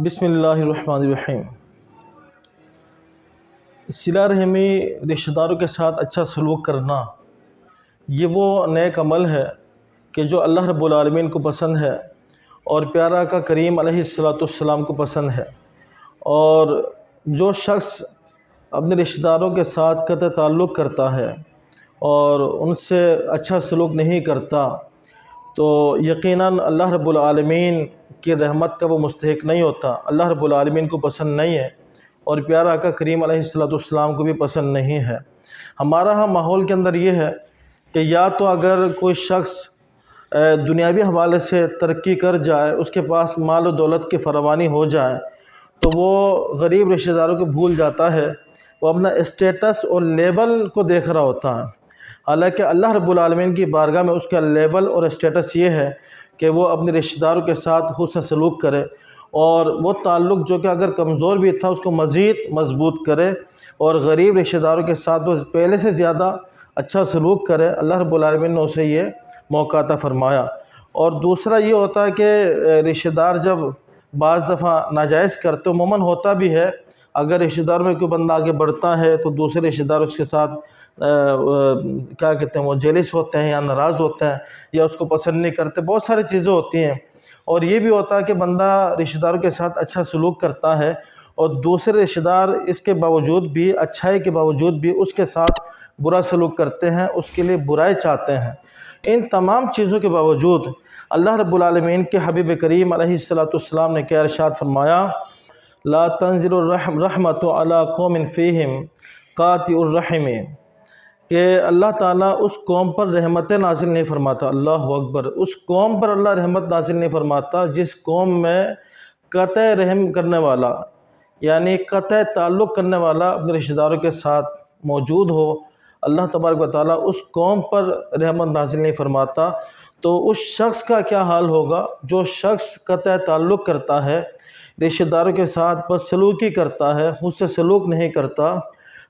بسم اللہ الرحمن الرحیم۔ صلہ رحمی، رشتہ داروں کے ساتھ اچھا سلوک کرنا، یہ وہ نیک عمل ہے کہ جو اللہ رب العالمین کو پسند ہے اور پیارا آقا کریم علیہ السلام کو پسند ہے۔ اور جو شخص اپنے رشتہ داروں کے ساتھ قطع تعلق کرتا ہے اور ان سے اچھا سلوک نہیں کرتا تو یقیناً اللہ رب العالمین کی رحمت کا وہ مستحق نہیں ہوتا، اللہ رب العالمین کو پسند نہیں ہے اور پیارا آقا کریم علیہ السلام کو بھی پسند نہیں ہے۔ ہمارا ماحول کے اندر یہ ہے کہ یا تو اگر کوئی شخص دنیاوی حوالے سے ترقی کر جائے، اس کے پاس مال و دولت کی فراوانی ہو جائے تو وہ غریب رشتہ داروں کو بھول جاتا ہے، وہ اپنا اسٹیٹس اور لیول کو دیکھ رہا ہوتا ہے۔ حالانکہ اللہ رب العالمین کی بارگاہ میں اس کا لیول اور اسٹیٹس یہ ہے کہ وہ اپنے رشتہ داروں کے ساتھ حسن سلوک کرے اور وہ تعلق جو کہ اگر کمزور بھی تھا اس کو مزید مضبوط کرے اور غریب رشتہ داروں کے ساتھ وہ پہلے سے زیادہ اچھا سلوک کرے۔ اللہ رب العالمین نے اسے یہ موقع عطا فرمایا۔ اور دوسرا یہ ہوتا ہے کہ رشتہ دار جب بعض دفعہ ناجائز کرتے، عموماً ہوتا بھی ہے، اگر رشتہ دار میں کوئی بندہ آگے بڑھتا ہے تو دوسرے رشتہ دار اس کے ساتھ کیا کہتے ہیں، وہ جیلس ہوتے ہیں یا ناراض ہوتے ہیں یا اس کو پسند نہیں کرتے، بہت ساری چیزیں ہوتی ہیں۔ اور یہ بھی ہوتا ہے کہ بندہ رشتہ داروں کے ساتھ اچھا سلوک کرتا ہے اور دوسرے رشتہ دار اس کے باوجود بھی، اچھائی کے باوجود بھی اس کے ساتھ برا سلوک کرتے ہیں، اس کے لیے برائی چاہتے ہیں۔ ان تمام چیزوں کے باوجود اللہ رب العالمین کے حبیب کریم علیہ السلام نے کیا ارشاد فرمایا، لا تنزل الرحمت علی قوم فیہم قاطع الرحم، کہ اللہ تعالیٰ اس قوم پر رحمتیں نازل نہیں فرماتا، اللہ اکبر، اس قوم پر اللہ رحمت نازل نہیں فرماتا جس قوم میں قطع رحم کرنے والا، یعنی قطع تعلق کرنے والا اپنے رشتہ داروں کے ساتھ موجود ہو۔ اللہ تبارک و تعالیٰ اس قوم پر رحمت نازل نہیں فرماتا تو اس شخص کا کیا حال ہوگا جو شخص قطع تعلق کرتا ہے، رشتہ داروں کے ساتھ بدسلوکی کرتا ہے، اس سے سلوک نہیں کرتا،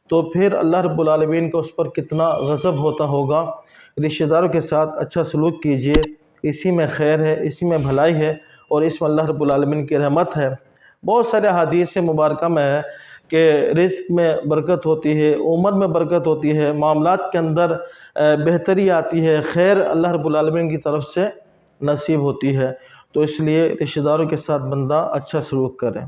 تو پھر اللہ رب العالمین کو اس پر کتنا غضب ہوتا ہوگا۔ رشتہ داروں کے ساتھ اچھا سلوک کیجئے، اسی میں خیر ہے، اسی میں بھلائی ہے اور اس میں اللہ رب العالمین کی رحمت ہے۔ بہت سارے احادیث مبارکہ میں ہے کہ رزق میں برکت ہوتی ہے، عمر میں برکت ہوتی ہے، معاملات کے اندر بہتری آتی ہے، خیر اللہ رب العالمین کی طرف سے نصیب ہوتی ہے، تو اس لیے رشتہ داروں کے ساتھ بندہ اچھا سلوک کرے۔